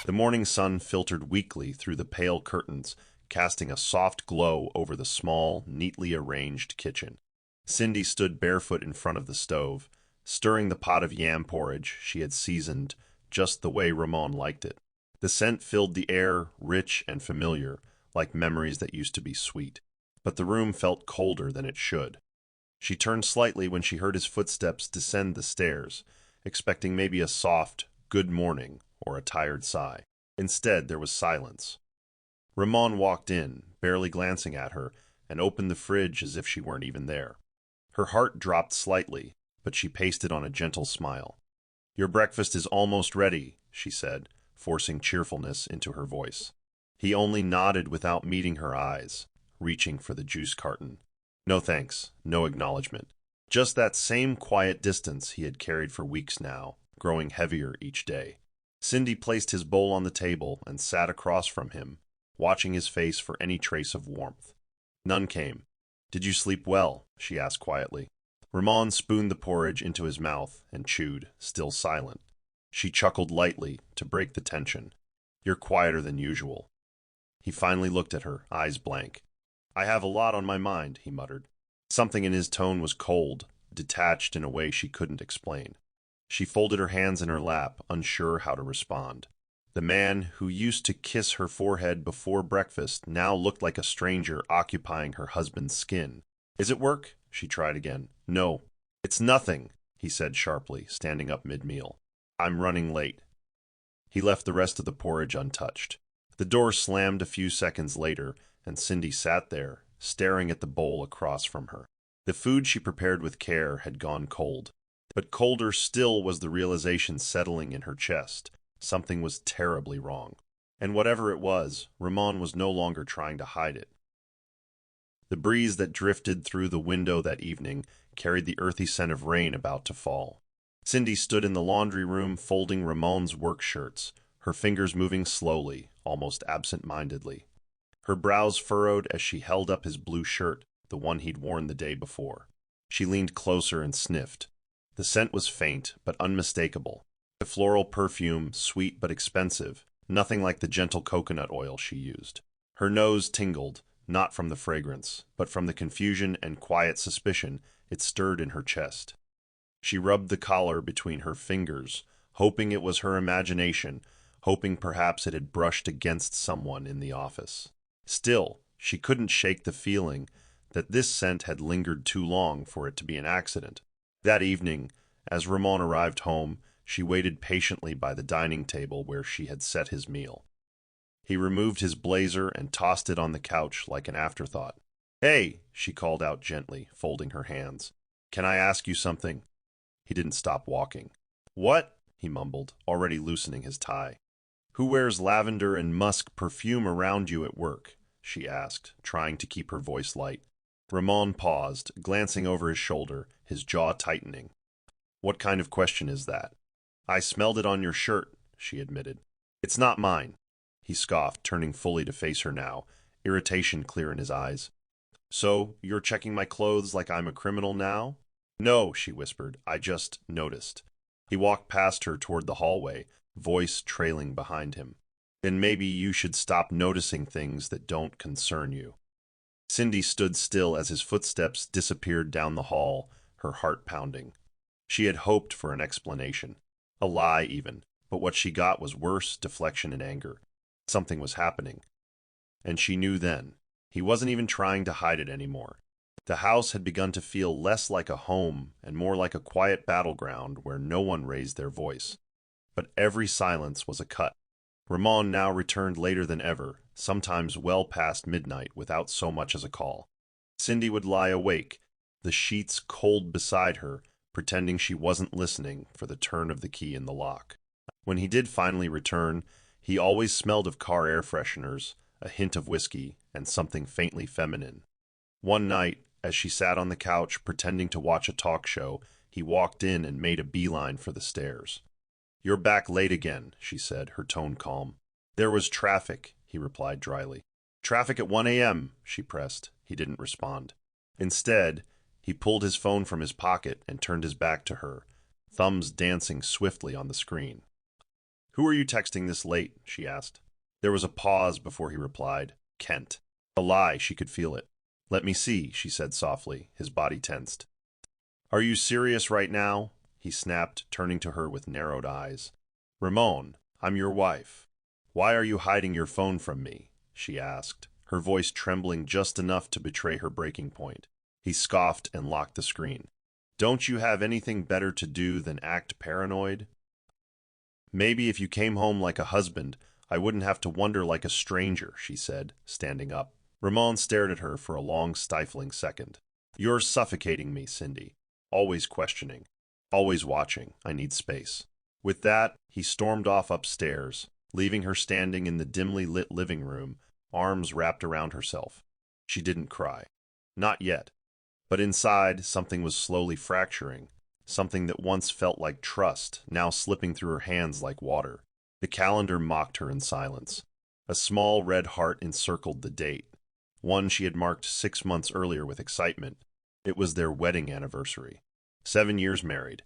The morning sun filtered weakly through the pale curtains, casting a soft glow over the small, neatly arranged kitchen. Cindy stood barefoot in front of the stove, stirring the pot of yam porridge she had seasoned just the way Ramon liked it. The scent filled the air, rich and familiar, like memories that used to be sweet. But the room felt colder than it should. She turned slightly when she heard his footsteps descend the stairs, expecting maybe a soft, good morning, or a tired sigh. Instead, there was silence. Ramon walked in, barely glancing at her, and opened the fridge as if she weren't even there. Her heart dropped slightly, but she pasted on a gentle smile. "Your breakfast is almost ready," she said, forcing cheerfulness into her voice. He only nodded without meeting her eyes, reaching for the juice carton. No thanks, no acknowledgement. Just that same quiet distance he had carried for weeks now, growing heavier each day. Cindy placed his bowl on the table and sat across from him, watching his face for any trace of warmth. None came. "Did you sleep well?" she asked quietly. Ramon spooned the porridge into his mouth and chewed, still silent. She chuckled lightly to break the tension. "You're quieter than usual." He finally looked at her, eyes blank. "I have a lot on my mind," he muttered. Something in his tone was cold, detached in a way she couldn't explain. She folded her hands in her lap, unsure how to respond. The man who used to kiss her forehead before breakfast now looked like a stranger occupying her husband's skin. "Is it work?" she tried again. "No. It's nothing," he said sharply, standing up mid-meal. "I'm running late." He left the rest of the porridge untouched. The door slammed a few seconds later, and Cindy sat there, staring at the bowl across from her. The food she prepared with care had gone cold. But colder still was the realization settling in her chest. Something was terribly wrong. And whatever it was, Ramon was no longer trying to hide it. The breeze that drifted through the window that evening carried the earthy scent of rain about to fall. Cindy stood in the laundry room folding Ramon's work shirts, her fingers moving slowly, almost absent-mindedly. Her brows furrowed as she held up his blue shirt, the one he'd worn the day before. She leaned closer and sniffed. The scent was faint, but unmistakable. A floral perfume, sweet but expensive, nothing like the gentle coconut oil she used. Her nose tingled, not from the fragrance, but from the confusion and quiet suspicion it stirred in her chest. She rubbed the collar between her fingers, hoping it was her imagination, hoping perhaps it had brushed against someone in the office. Still, she couldn't shake the feeling that this scent had lingered too long for it to be an accident. That evening, as Ramon arrived home, she waited patiently by the dining table where she had set his meal. He removed his blazer and tossed it on the couch like an afterthought. "Hey," she called out gently, folding her hands. "Can I ask you something?" He didn't stop walking. "What?" he mumbled, already loosening his tie. "Who wears lavender and musk perfume around you at work?" she asked, trying to keep her voice light. Ramon paused, glancing over his shoulder, his jaw tightening. "What kind of question is that?" "I smelled it on your shirt," she admitted. "It's not mine," he scoffed, turning fully to face her now, irritation clear in his eyes. "So, you're checking my clothes like I'm a criminal now?" "No," she whispered. "I just noticed." He walked past her toward the hallway, voice trailing behind him. "Then maybe you should stop noticing things that don't concern you." Cindy stood still as his footsteps disappeared down the hall, her heart pounding. She had hoped for an explanation. A lie, even. But what she got was worse deflection and anger. Something was happening. And she knew then. He wasn't even trying to hide it anymore. The house had begun to feel less like a home and more like a quiet battleground where no one raised their voice. But every silence was a cut. Ramon now returned later than ever, sometimes well past midnight without so much as a call. Cindy would lie awake, the sheets cold beside her, pretending she wasn't listening for the turn of the key in the lock. When he did finally return, he always smelled of car air fresheners, a hint of whiskey, and something faintly feminine. One night, as she sat on the couch pretending to watch a talk show, he walked in and made a beeline for the stairs. "You're back late again," she said, her tone calm. "There was traffic," he replied dryly. "Traffic at 1 a.m., she pressed. He didn't respond. Instead, he pulled his phone from his pocket and turned his back to her, thumbs dancing swiftly on the screen. "Who are you texting this late?" she asked. There was a pause before he replied, "Kent." A lie, she could feel it. "Let me see," she said softly, his body tensed. "Are you serious right now?" he snapped, turning to her with narrowed eyes. "Ramon, I'm your wife. Why are you hiding your phone from me?" she asked, her voice trembling just enough to betray her breaking point. He scoffed and locked the screen. "Don't you have anything better to do than act paranoid?" "Maybe if you came home like a husband, I wouldn't have to wonder like a stranger," she said, standing up. Ramon stared at her for a long, stifling second. "You're suffocating me, Cindy. Always questioning. Always watching. I need space." With that, he stormed off upstairs, leaving her standing in the dimly lit living room, arms wrapped around herself. She didn't cry. Not yet. But inside, something was slowly fracturing. Something that once felt like trust, now slipping through her hands like water. The calendar mocked her in silence. A small red heart encircled the date. One she had marked 6 months earlier with excitement. It was their wedding anniversary. 7 years married.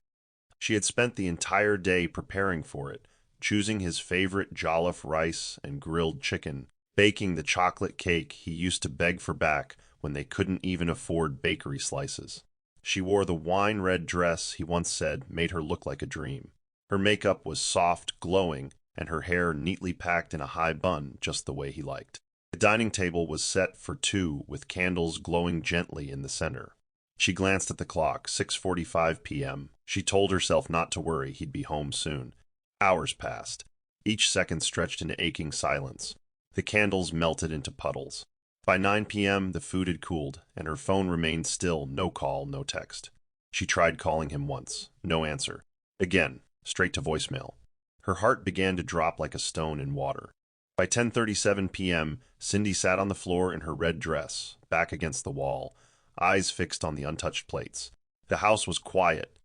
She had spent the entire day preparing for it, choosing his favorite jollof rice and grilled chicken, baking the chocolate cake he used to beg for back when they couldn't even afford bakery slices. She wore the wine-red dress he once said made her look like a dream. Her makeup was soft, glowing, and her hair neatly packed in a high bun just the way he liked. The dining table was set for two with candles glowing gently in the center. She glanced at the clock, 6:45 p.m. She told herself not to worry, he'd be home soon. Hours passed. Each second stretched into aching silence. The candles melted into puddles. By 9 p.m., the food had cooled, and her phone remained still, no call, no text. She tried calling him once. No answer. Again, straight to voicemail. Her heart began to drop like a stone in water. By 10:37 p.m., Cindy sat on the floor in her red dress, back against the wall, eyes fixed on the untouched plates. The house was quiet,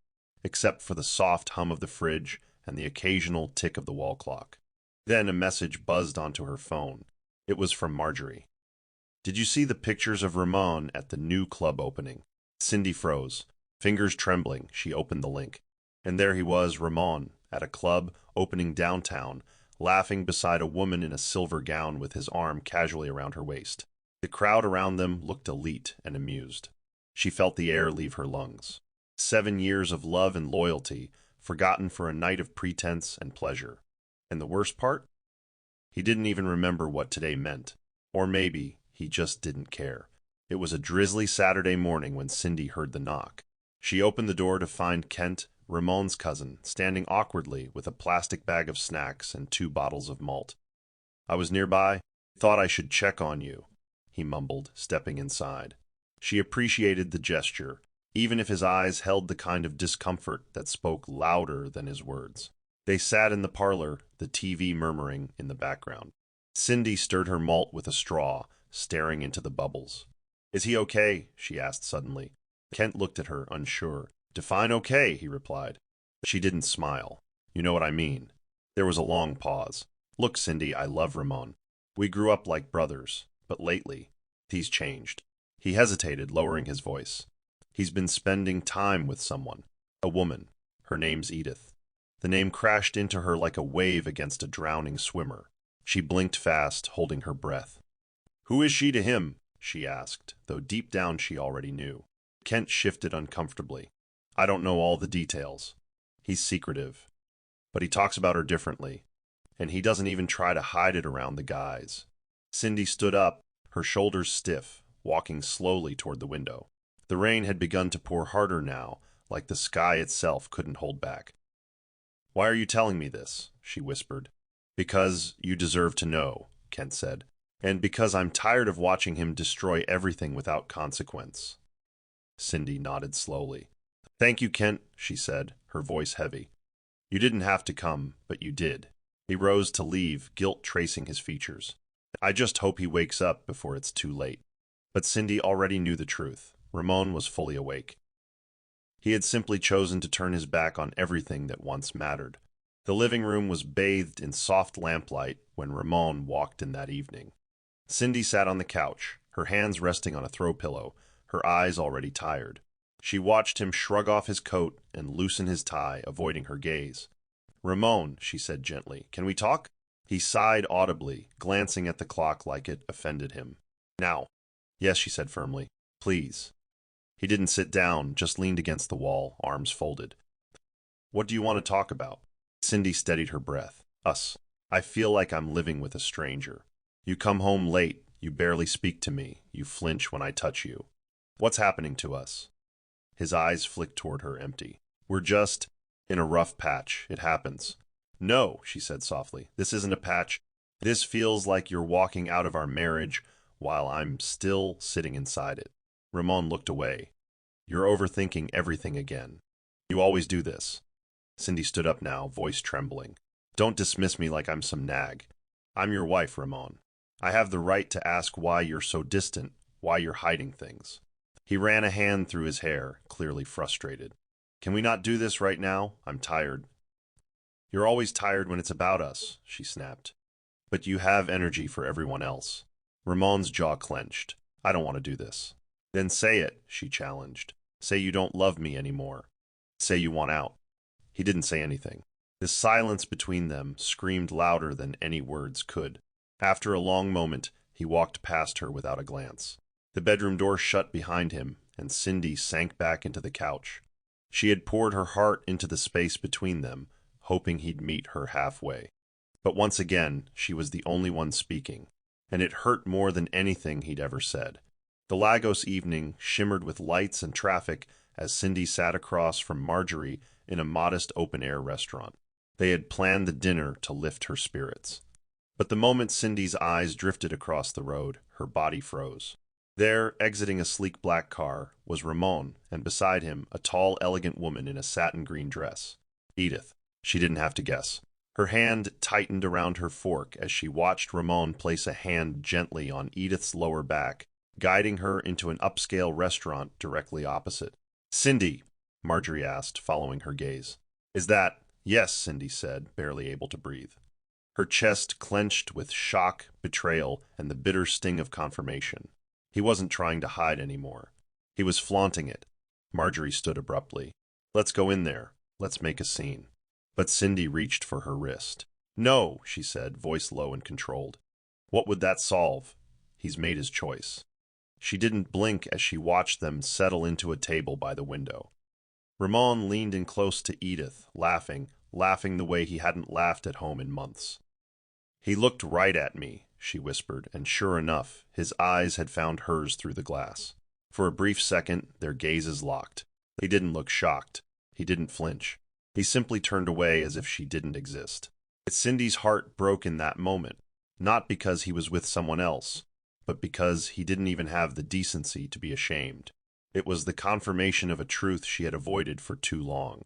except for the soft hum of the fridge and the occasional tick of the wall clock. Then a message buzzed onto her phone. It was from Marjorie. "Did you see the pictures of Ramon at the new club opening?" Cindy froze. Fingers trembling, she opened the link. And there he was, Ramon, at a club opening downtown, laughing beside a woman in a silver gown with his arm casually around her waist. The crowd around them looked elite and amused. She felt the air leave her lungs. 7 years of love and loyalty, forgotten for a night of pretense and pleasure. And the worst part? He didn't even remember what today meant. Or maybe he just didn't care. It was a drizzly Saturday morning when Cindy heard the knock. She opened the door to find Kent, Ramon's cousin, standing awkwardly with a plastic bag of snacks and 2 bottles of malt. "I was nearby. Thought I should check on you," he mumbled, stepping inside. She appreciated the gesture, even if his eyes held the kind of discomfort that spoke louder than his words. They sat in the parlor, the TV murmuring in the background. Cindy stirred her malt with a straw, staring into the bubbles. "Is he okay?" she asked suddenly. Kent looked at her, unsure. "Define okay," he replied. She didn't smile. "You know what I mean." There was a long pause. "Look, Cindy, I love Ramon. We grew up like brothers, but lately, he's changed." He hesitated, lowering his voice. "He's been spending time with someone. A woman. Her name's Edith." The name crashed into her like a wave against a drowning swimmer. She blinked fast, holding her breath. "Who is she to him?" she asked, though deep down she already knew. Kent shifted uncomfortably. "I don't know all the details. He's secretive. But he talks about her differently. And he doesn't even try to hide it around the guys." Cindy stood up, her shoulders stiff, walking slowly toward the window. The rain had begun to pour harder now, like the sky itself couldn't hold back. "Why are you telling me this?" she whispered. "Because you deserve to know," Kent said. "And because I'm tired of watching him destroy everything without consequence." Cindy nodded slowly. "Thank you, Kent," she said, her voice heavy. "You didn't have to come, but you did." He rose to leave, guilt tracing his features. "I just hope he wakes up before it's too late." But Cindy already knew the truth. Ramon was fully awake. He had simply chosen to turn his back on everything that once mattered. The living room was bathed in soft lamplight when Ramon walked in that evening. Cindy sat on the couch, her hands resting on a throw pillow, her eyes already tired. She watched him shrug off his coat and loosen his tie, avoiding her gaze. Ramon, she said gently, can we talk? He sighed audibly, glancing at the clock like it offended him. Now. Yes, she said firmly. Please. He didn't sit down, just leaned against the wall, arms folded. What do you want to talk about? Cindy steadied her breath. Us. I feel like I'm living with a stranger. You come home late, you barely speak to me, you flinch when I touch you. What's happening to us? His eyes flicked toward her, empty. We're just in a rough patch. It happens. No, she said softly. This isn't a patch. This feels like you're walking out of our marriage while I'm still sitting inside it. Ramon looked away. You're overthinking everything again. You always do this. Cindy stood up now, voice trembling. Don't dismiss me like I'm some nag. I'm your wife, Ramon. I have the right to ask why you're so distant, why you're hiding things. He ran a hand through his hair, clearly frustrated. Can we not do this right now? I'm tired. You're always tired when it's about us, she snapped. But you have energy for everyone else. Ramon's jaw clenched. I don't want to do this. Then say it, she challenged. Say you don't love me anymore. Say you want out. He didn't say anything. The silence between them screamed louder than any words could. After a long moment, he walked past her without a glance. The bedroom door shut behind him, and Cindy sank back into the couch. She had poured her heart into the space between them, hoping he'd meet her halfway. But once again, she was the only one speaking, and it hurt more than anything he'd ever said. The Lagos evening shimmered with lights and traffic as Cindy sat across from Marjorie in a modest open-air restaurant. They had planned the dinner to lift her spirits. But the moment Cindy's eyes drifted across the road, her body froze. There, exiting a sleek black car, was Ramon, and beside him, a tall, elegant woman in a satin green dress. Edith. She didn't have to guess. Her hand tightened around her fork as she watched Ramon place a hand gently on Edith's lower back, guiding her into an upscale restaurant directly opposite. Cindy, Marjorie asked, following her gaze. Is that? Yes, Cindy said, barely able to breathe. Her chest clenched with shock, betrayal, and the bitter sting of confirmation. He wasn't trying to hide anymore. He was flaunting it. Marjorie stood abruptly. Let's go in there. Let's make a scene. But Cindy reached for her wrist. No, she said, voice low and controlled. What would that solve? He's made his choice. She didn't blink as she watched them settle into a table by the window. Ramon leaned in close to Edith, laughing the way he hadn't laughed at home in months. He looked right at me, she whispered, and sure enough, his eyes had found hers through the glass. For a brief second, their gazes locked. He didn't look shocked. He didn't flinch. He simply turned away as if she didn't exist. Cindy's heart broke in that moment, not because he was with someone else, but because he didn't even have the decency to be ashamed. It was the confirmation of a truth she had avoided for too long.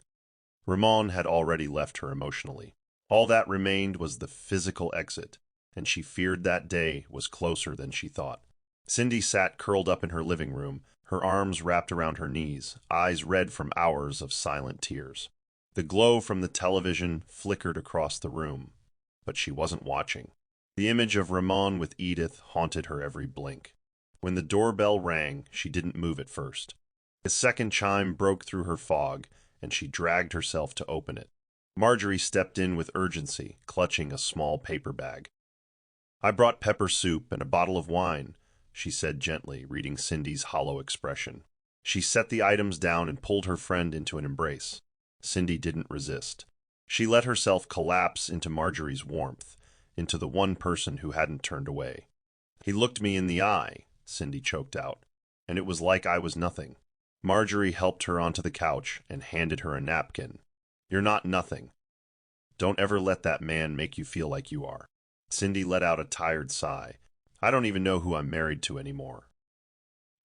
Ramon had already left her emotionally. All that remained was the physical exit, and she feared that day was closer than she thought. Cindy sat curled up in her living room, her arms wrapped around her knees, eyes red from hours of silent tears. The glow from the television flickered across the room, but she wasn't watching. The image of Ramon with Edith haunted her every blink. When the doorbell rang, she didn't move at first. The second chime broke through her fog, and she dragged herself to open it. Marjorie stepped in with urgency, clutching a small paper bag. I brought pepper soup and a bottle of wine, she said gently, reading Cindy's hollow expression. She set the items down and pulled her friend into an embrace. Cindy didn't resist. She let herself collapse into Marjorie's warmth, into the one person who hadn't turned away. He looked me in the eye, Cindy choked out, and it was like I was nothing. Marjorie helped her onto the couch and handed her a napkin. You're not nothing. Don't ever let that man make you feel like you are. Cindy let out a tired sigh. I don't even know who I'm married to anymore.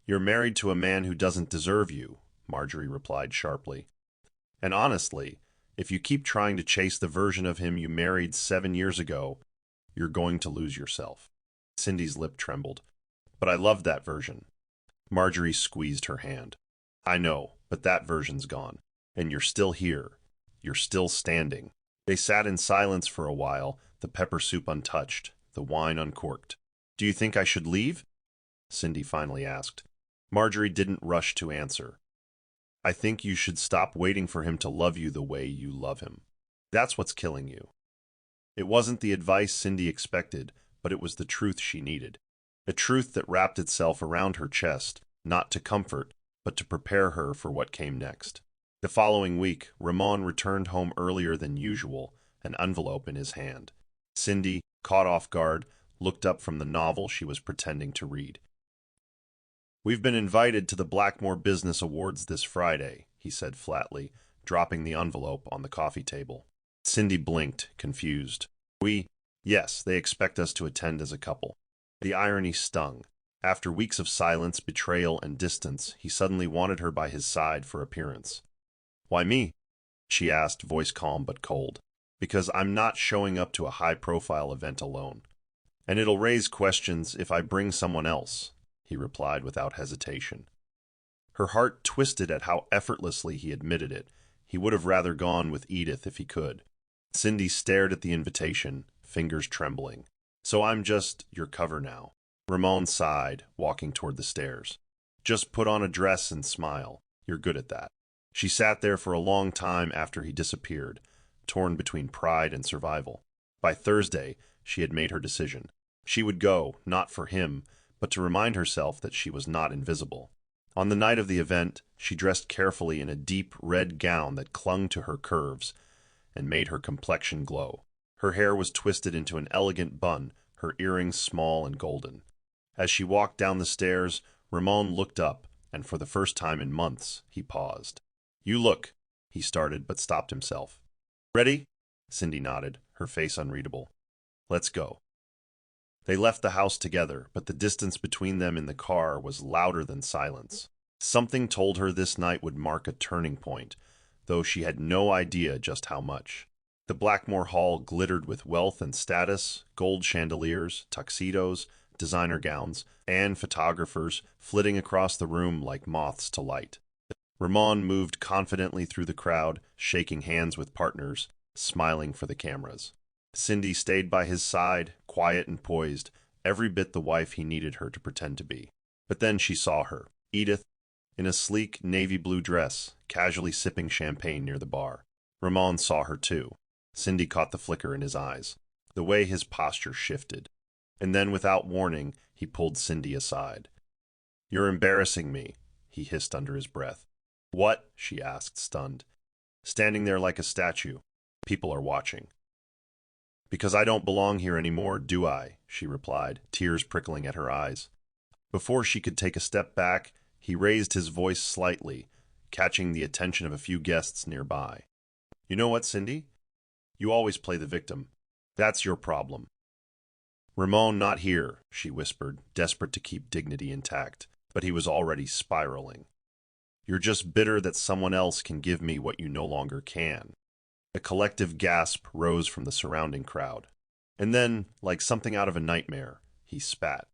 You're married to a man who doesn't deserve you, Marjorie replied sharply. And honestly, if you keep trying to chase the version of him you married 7 years ago, you're going to lose yourself. Cindy's lip trembled. But I loved that version. Marjorie squeezed her hand. I know, but that version's gone. And you're still here. You're still standing. They sat in silence for a while, the pepper soup untouched, the wine uncorked. Do you think I should leave? Cindy finally asked. Marjorie didn't rush to answer. I think you should stop waiting for him to love you the way you love him. That's what's killing you. It wasn't the advice Cindy expected, but it was the truth she needed. A truth that wrapped itself around her chest, not to comfort, but to prepare her for what came next. The following week, Ramon returned home earlier than usual, an envelope in his hand. Cindy, caught off guard, looked up from the novel she was pretending to read. "We've been invited to the Blackmore Business Awards this Friday," he said flatly, dropping the envelope on the coffee table. Cindy blinked, confused. Yes, they expect us to attend as a couple." The irony stung. After weeks of silence, betrayal, and distance, he suddenly wanted her by his side for appearance. "Why me?" she asked, voice calm but cold. "Because I'm not showing up to a high-profile event alone. And it'll raise questions if I bring someone else," he replied without hesitation. Her heart twisted at how effortlessly he admitted it. He would have rather gone with Edith if he could. Cindy stared at the invitation, fingers trembling. "So I'm just your cover now." Ramon sighed, walking toward the stairs. "Just put on a dress and smile. You're good at that." She sat there for a long time after he disappeared, torn between pride and survival. By Thursday, she had made her decision. She would go, not for him, but to remind herself that she was not invisible. On the night of the event, she dressed carefully in a deep red gown that clung to her curves and made her complexion glow. Her hair was twisted into an elegant bun, her earrings small and golden. As she walked down the stairs, Ramon looked up, and for the first time in months, he paused. "You look," he started, but stopped himself. "Ready?" Cindy nodded, her face unreadable. "Let's go." They left the house together, but the distance between them in the car was louder than silence. Something told her this night would mark a turning point, though she had no idea just how much. The Blackmore Hall glittered with wealth and status, gold chandeliers, tuxedos, designer gowns, and photographers flitting across the room like moths to light. Ramon moved confidently through the crowd, shaking hands with partners, smiling for the cameras. Cindy stayed by his side, quiet and poised, every bit the wife he needed her to pretend to be. But then she saw her, Edith, in a sleek navy blue dress, casually sipping champagne near the bar. Ramon saw her too. Cindy caught the flicker in his eyes, the way his posture shifted. And then, without warning, he pulled Cindy aside. "You're embarrassing me," he hissed under his breath. "What?" she asked, stunned. "Standing there like a statue. People are watching." "Because I don't belong here anymore, do I?" she replied, tears prickling at her eyes. Before she could take a step back, he raised his voice slightly, catching the attention of a few guests nearby. "You know what, Cindy? You always play the victim. That's your problem." "Ramon, not here," she whispered, desperate to keep dignity intact, but he was already spiraling. "You're just bitter that someone else can give me what you no longer can." A collective gasp rose from the surrounding crowd. And then, like something out of a nightmare, he spat.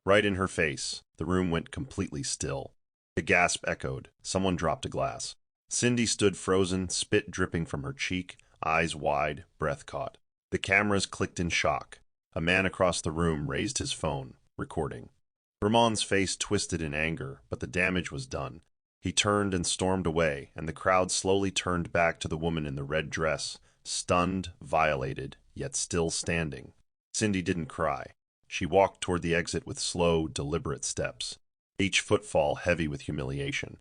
Right in her face, the room went completely still. The gasp echoed. Someone dropped a glass. Cindy stood frozen, spit dripping from her cheek, eyes wide, breath caught. The cameras clicked in shock. A man across the room raised his phone, recording. Ramon's face twisted in anger, but the damage was done. He turned and stormed away, and the crowd slowly turned back to the woman in the red dress, stunned, violated, yet still standing. Cindy didn't cry. She walked toward the exit with slow, deliberate steps, each footfall heavy with humiliation.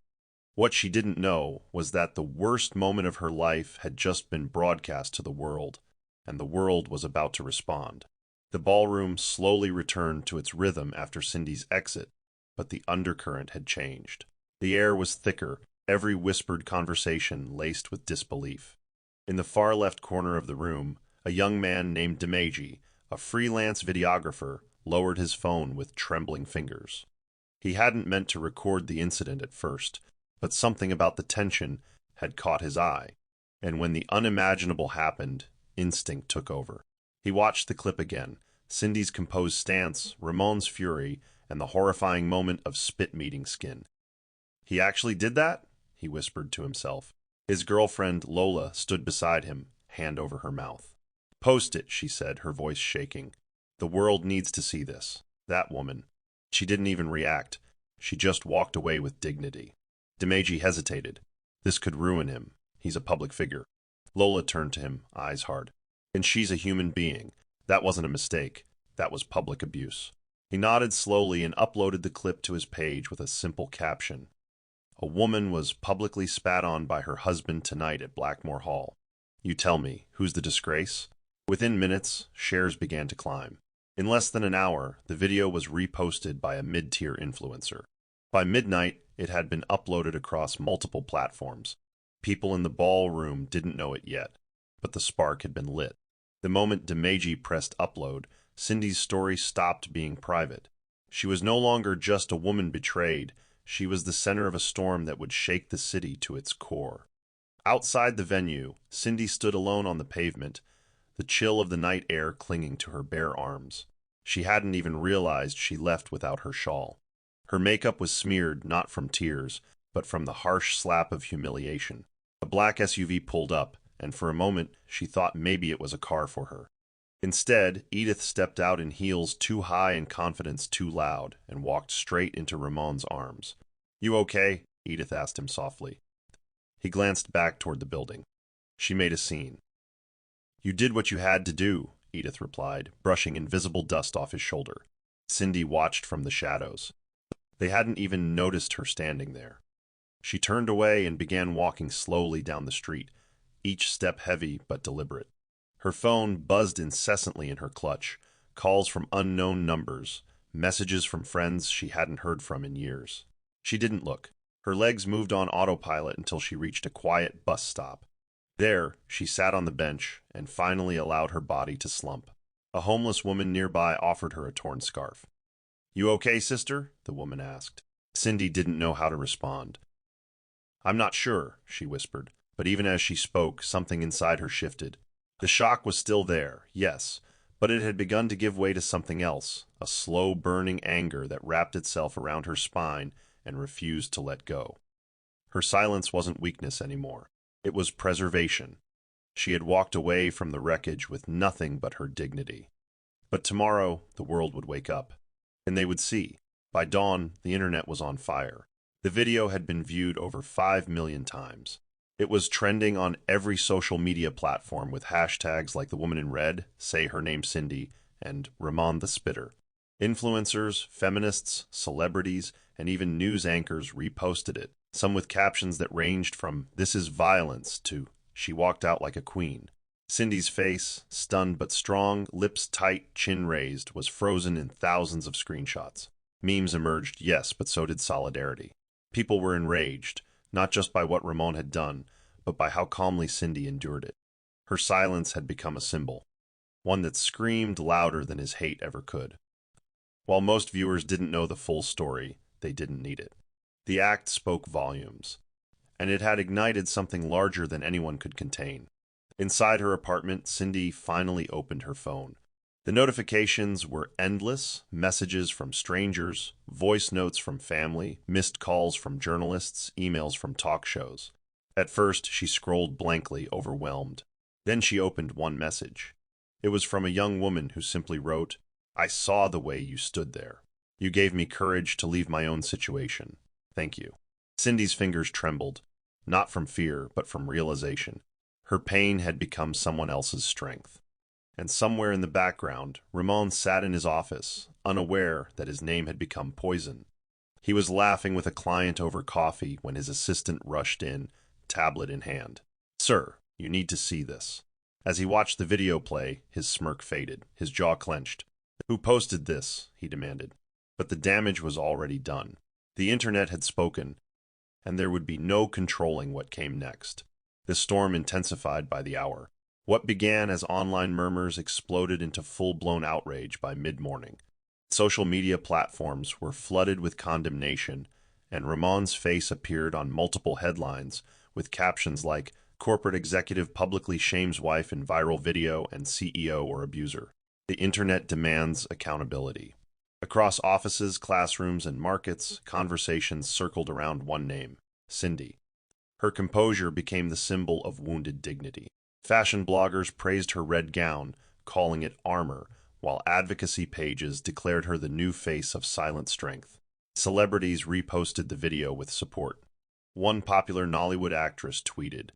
What she didn't know was that the worst moment of her life had just been broadcast to the world, and the world was about to respond. The ballroom slowly returned to its rhythm after Cindy's exit, but the undercurrent had changed. The air was thicker, every whispered conversation laced with disbelief. In the far left corner of the room, a young man named Deceit, a freelance videographer, lowered his phone with trembling fingers. He hadn't meant to record the incident at first, but something about the tension had caught his eye, and when the unimaginable happened, instinct took over. He watched the clip again, Cindy's composed stance, Ramon's fury, and the horrifying moment of spit-meeting skin. "He actually did that?" he whispered to himself. His girlfriend, Lola, stood beside him, hand over her mouth. "Post it," she said, her voice shaking. "The world needs to see this." That woman. She didn't even react. She just walked away with dignity. Deceit hesitated. This could ruin him. He's a public figure. Lola turned to him, eyes hard. And she's a human being. That wasn't a mistake. That was public abuse. He nodded slowly and uploaded the clip to his page with a simple caption. A woman was publicly spat on by her husband tonight at Blackmore Hall. You tell me, who's the disgrace? Within minutes, shares began to climb. In less than an hour, the video was reposted by a mid-tier influencer. By midnight, it had been uploaded across multiple platforms. People in the ballroom didn't know it yet, but the spark had been lit. The moment Demeji pressed upload, Cindy's story stopped being private. She was no longer just a woman betrayed. She was the center of a storm that would shake the city to its core. Outside the venue, Cindy stood alone on the pavement, the chill of the night air clinging to her bare arms. She hadn't even realized she left without her shawl. Her makeup was smeared not from tears, but from the harsh slap of humiliation. A black SUV pulled up, and for a moment she thought maybe it was a car for her. Instead, Edith stepped out in heels too high and confidence too loud, and walked straight into Ramon's arms. You okay? Edith asked him softly. He glanced back toward the building. She made a scene. You did what you had to do, Edith replied, brushing invisible dust off his shoulder. Cindy watched from the shadows. They hadn't even noticed her standing there. She turned away and began walking slowly down the street, each step heavy but deliberate. Her phone buzzed incessantly in her clutch, calls from unknown numbers, messages from friends she hadn't heard from in years. She didn't look. Her legs moved on autopilot until she reached a quiet bus stop. There, she sat on the bench and finally allowed her body to slump. A homeless woman nearby offered her a torn scarf. You okay, sister? The woman asked. Cindy didn't know how to respond. I'm not sure, she whispered, but even as she spoke, something inside her shifted. The shock was still there, yes, but it had begun to give way to something else, a slow-burning anger that wrapped itself around her spine and refused to let go. Her silence wasn't weakness anymore. It was preservation. She had walked away from the wreckage with nothing but her dignity. But tomorrow, the world would wake up, and they would see. By dawn, the internet was on fire. The video had been viewed over 5 million times. It was trending on every social media platform with hashtags like the woman in red, say her name Cindy, and Ramon the Spitter. Influencers, feminists, celebrities, and even news anchors reposted it, some with captions that ranged from "This is violence" to "She walked out like a queen." Cindy's face, stunned but strong, lips tight, chin raised, was frozen in thousands of screenshots. Memes emerged, yes, but so did solidarity. People were enraged, not just by what Ramon had done, but by how calmly Cindy endured it. Her silence had become a symbol, one that screamed louder than his hate ever could. While most viewers didn't know the full story, they didn't need it. The act spoke volumes, and it had ignited something larger than anyone could contain. Inside her apartment, Cindy finally opened her phone. The notifications were endless, messages from strangers, voice notes from family, missed calls from journalists, emails from talk shows. At first, she scrolled blankly, overwhelmed. Then she opened one message. It was from a young woman who simply wrote, I saw the way you stood there. You gave me courage to leave my own situation. Thank you. Cindy's fingers trembled, not from fear, but from realization. Her pain had become someone else's strength. And somewhere in the background, Ramon sat in his office, unaware that his name had become poison. He was laughing with a client over coffee when his assistant rushed in, tablet in hand. Sir, you need to see this. As he watched the video play, his smirk faded, his jaw clenched. Who posted this? He demanded. But the damage was already done. The internet had spoken, and there would be no controlling what came next. The storm intensified by the hour. What began as online murmurs exploded into full-blown outrage by mid-morning. Social media platforms were flooded with condemnation, and Ramon's face appeared on multiple headlines with captions like, Corporate executive publicly shames wife in viral video and CEO or abuser. The internet demands accountability. Across offices, classrooms, and markets, conversations circled around one name, Cindy. Her composure became the symbol of wounded dignity. Fashion bloggers praised her red gown, calling it armor, while advocacy pages declared her the new face of silent strength. Celebrities reposted the video with support. One popular Nollywood actress tweeted,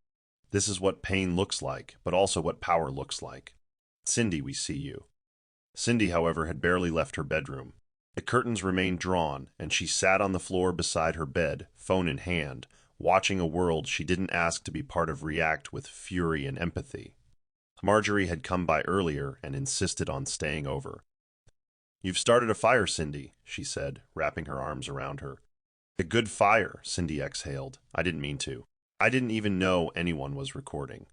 This is what pain looks like, but also what power looks like. Cindy, we see you. Cindy, however, had barely left her bedroom. The curtains remained drawn, and she sat on the floor beside her bed, phone in hand, watching a world she didn't ask to be part of react with fury and empathy. Marjorie had come by earlier and insisted on staying over. "You've started a fire, Cindy," she said, wrapping her arms around her. "A good fire," Cindy exhaled. "I didn't mean to. I didn't even know anyone was recording."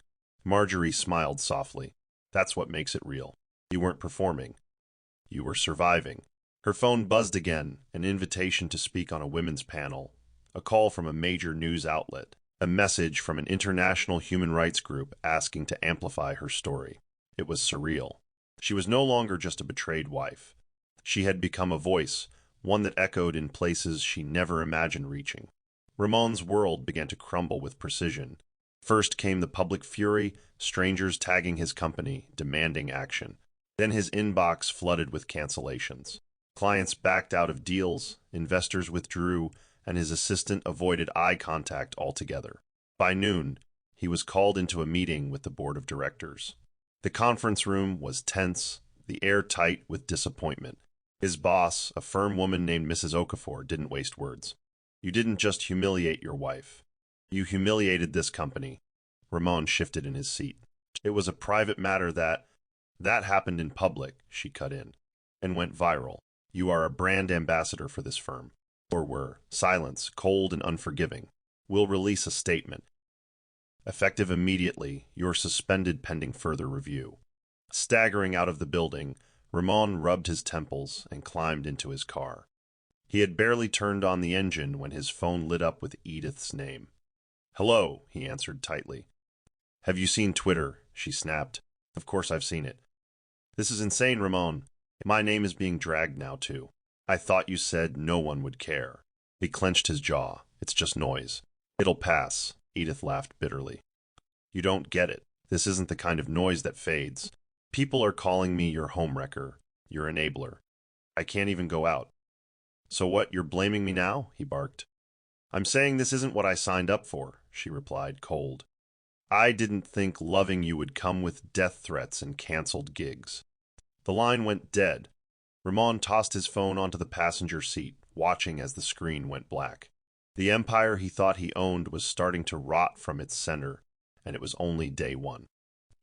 Marjorie smiled softly. "That's what makes it real. You weren't performing. You were surviving." Her phone buzzed again, an invitation to speak on a women's panel, a call from a major news outlet, a message from an international human rights group asking to amplify her story. It was surreal. She was no longer just a betrayed wife. She had become a voice, one that echoed in places she never imagined reaching. Ramon's world began to crumble with precision. First came the public fury, strangers tagging his company, demanding action. Then his inbox flooded with cancellations. Clients backed out of deals, investors withdrew, and his assistant avoided eye contact altogether. By noon, he was called into a meeting with the board of directors. The conference room was tense, the air tight with disappointment. His boss, a firm woman named Mrs. Okafor, didn't waste words. "You didn't just humiliate your wife. You humiliated this company." Ramon shifted in his seat. "It was a private matter that happened in public," she cut in, "and went viral. You are a brand ambassador for this firm." Or were. Silence, cold and unforgiving. "We'll release a statement. Effective immediately, you're suspended pending further review." Staggering out of the building, Ramon rubbed his temples and climbed into his car. He had barely turned on the engine when his phone lit up with Edith's name. "Hello," he answered tightly. "Have you seen Twitter?" she snapped. "Of course I've seen it." "This is insane, Ramon. My name is being dragged now, too." "I thought you said no one would care." He clenched his jaw. "It's just noise. It'll pass." Edith laughed bitterly. "You don't get it. This isn't the kind of noise that fades. People are calling me your homewrecker, your enabler. I can't even go out." "So what, you're blaming me now?" he barked. "I'm saying this isn't what I signed up for," she replied, cold. "I didn't think loving you would come with death threats and canceled gigs." The line went dead. Ramon tossed his phone onto the passenger seat, watching as the screen went black. The empire he thought he owned was starting to rot from its center, and it was only day one.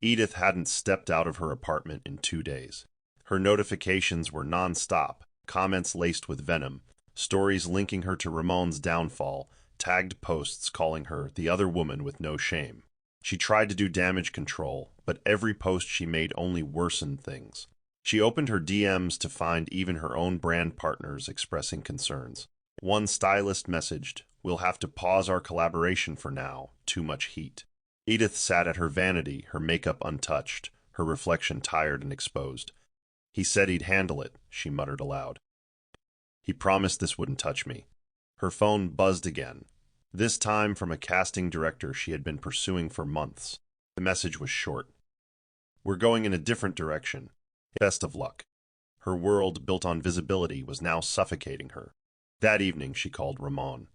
Edith hadn't stepped out of her apartment in 2 days. Her notifications were non-stop, comments laced with venom, stories linking her to Ramon's downfall, tagged posts calling her the other woman with no shame. She tried to do damage control, but every post she made only worsened things. She opened her DMs to find even her own brand partners expressing concerns. One stylist messaged, "We'll have to pause our collaboration for now. Too much heat." Edith sat at her vanity, her makeup untouched, her reflection tired and exposed. "He said he'd handle it," she muttered aloud. "He promised this wouldn't touch me." Her phone buzzed again, this time from a casting director she had been pursuing for months. The message was short. "We're going in a different direction. Best of luck." Her world, built on visibility, was now suffocating her. That evening she called Ramon.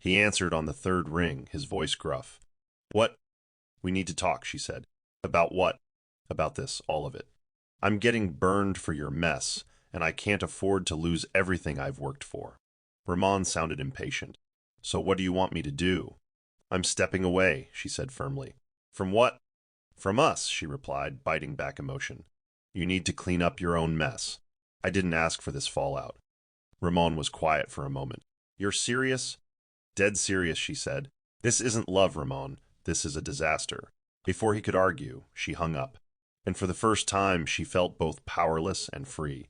He answered on the third ring, his voice gruff. "What?" "We need to talk," she said. "About what?" "About this, all of it. I'm getting burned for your mess, and I can't afford to lose everything I've worked for." Ramon sounded impatient. "So what do you want me to do?" "I'm stepping away," she said firmly. "From what?" "From us," she replied, biting back emotion. "You need to clean up your own mess. I didn't ask for this fallout." Ramon was quiet for a moment. "You're serious?" "Dead serious," she said. "This isn't love, Ramon. This is a disaster." Before he could argue, she hung up. And for the first time, she felt both powerless and free.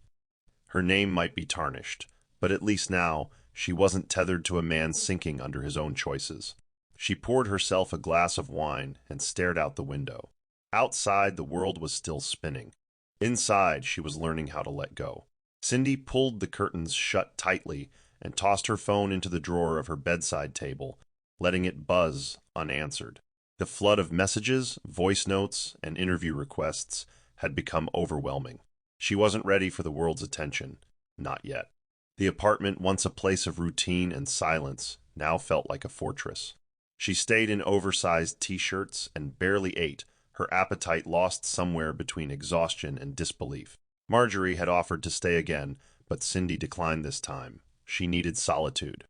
Her name might be tarnished, but at least now, she wasn't tethered to a man sinking under his own choices. She poured herself a glass of wine and stared out the window. Outside, the world was still spinning. Inside, she was learning how to let go. Cindy pulled the curtains shut tightly and tossed her phone into the drawer of her bedside table, letting it buzz unanswered. The flood of messages, voice notes, and interview requests had become overwhelming. She wasn't ready for the world's attention. Not yet. The apartment, once a place of routine and silence, now felt like a fortress. She stayed in oversized t-shirts and barely ate, her appetite lost somewhere between exhaustion and disbelief. Marjorie had offered to stay again, but Cindy declined this time. She needed solitude.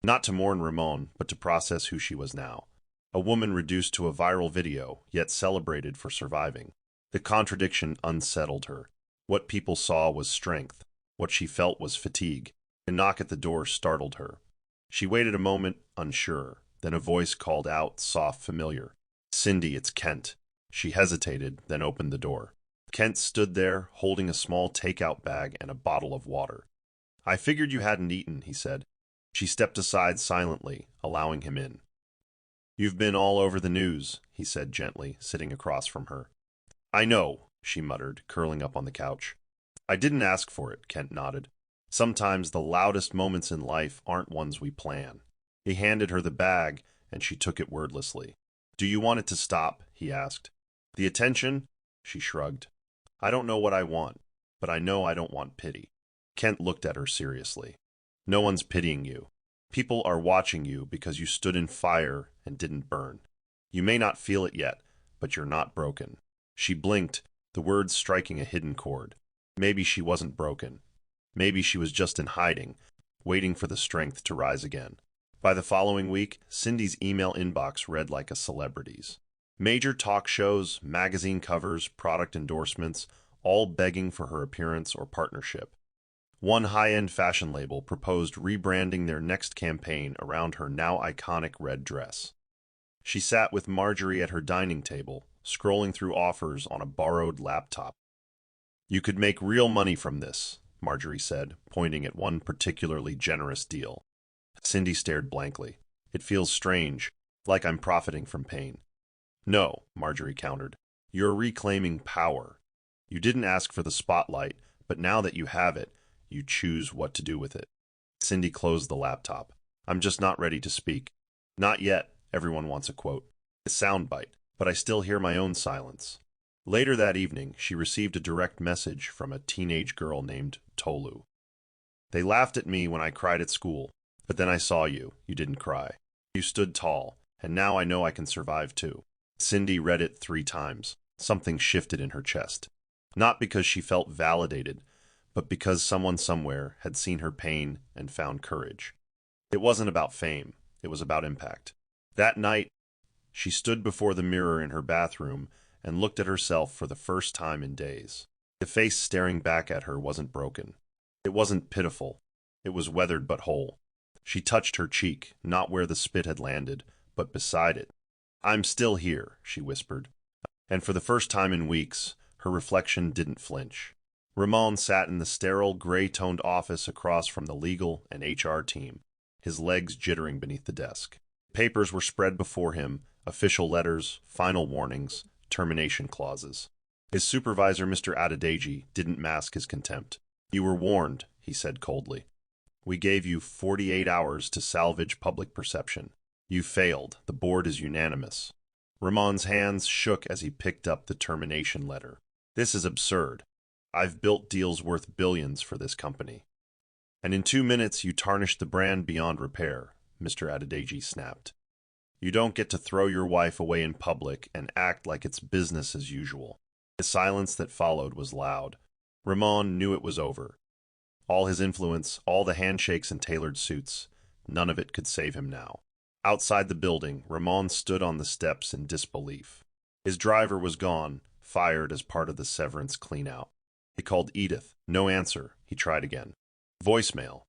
Not to mourn Ramon, but to process who she was now. A woman reduced to a viral video, yet celebrated for surviving. The contradiction unsettled her. What people saw was strength. What she felt was fatigue. A knock at the door startled her. She waited a moment, unsure. Then a voice called out, soft, familiar. "Cindy, it's Kent." She hesitated, then opened the door. Kent stood there, holding a small takeout bag and a bottle of water. "I figured you hadn't eaten," he said. She stepped aside silently, allowing him in. "You've been all over the news," he said gently, sitting across from her. "I know," she muttered, curling up on the couch. "I didn't ask for it," Kent nodded. "Sometimes the loudest moments in life aren't ones we plan." He handed her the bag, and she took it wordlessly. "Do you want it to stop?" he asked. "The attention?" She shrugged. "I don't know what I want, but I know I don't want pity." Kent looked at her seriously. "No one's pitying you. People are watching you because you stood in fire and didn't burn. You may not feel it yet, but you're not broken." She blinked, the words striking a hidden chord. Maybe she wasn't broken. Maybe she was just in hiding, waiting for the strength to rise again. By the following week, Cindy's email inbox read like a celebrity's. Major talk shows, magazine covers, product endorsements, all begging for her appearance or partnership. One high-end fashion label proposed rebranding their next campaign around her now iconic red dress. She sat with Marjorie at her dining table, scrolling through offers on a borrowed laptop. "You could make real money from this," Marjorie said, pointing at one particularly generous deal. Cindy stared blankly. "It feels strange, like I'm profiting from pain." "No," Marjorie countered. "You're reclaiming power. You didn't ask for the spotlight, but now that you have it, you choose what to do with it." Cindy closed the laptop. "I'm just not ready to speak. Not yet," everyone wants a quote. A soundbite, but I still hear my own silence. Later that evening, she received a direct message from a teenage girl named Tolu. "They laughed at me when I cried at school, but then I saw you. You didn't cry. You stood tall, and now I know I can survive too." Cindy read it 3 times. Something shifted in her chest. Not because she felt validated, but because someone somewhere had seen her pain and found courage. It wasn't about fame. It was about impact. That night, she stood before the mirror in her bathroom and looked at herself for the first time in days. The face staring back at her wasn't broken. It wasn't pitiful. It was weathered but whole. She touched her cheek, not where the spit had landed, but beside it. "I'm still here," she whispered. And for the first time in weeks, her reflection didn't flinch. Ramon sat in the sterile, gray-toned office across from the legal and HR team, his legs jittering beneath the desk. Papers were spread before him, official letters, final warnings, termination clauses. His supervisor, Mr. Adedeji, didn't mask his contempt. "You were warned," he said coldly. "We gave you 48 hours to salvage public perception. You failed. The board is unanimous." Ramon's hands shook as he picked up the termination letter. "This is absurd. I've built deals worth billions for this company." "And in 2 minutes you tarnished the brand beyond repair," Mr. Adedeji snapped. "You don't get to throw your wife away in public and act like it's business as usual." The silence that followed was loud. Ramon knew it was over. All his influence, all the handshakes and tailored suits, none of it could save him now. Outside the building, Ramon stood on the steps in disbelief. His driver was gone, fired as part of the severance clean-out. He called Edith. No answer. He tried again. Voicemail.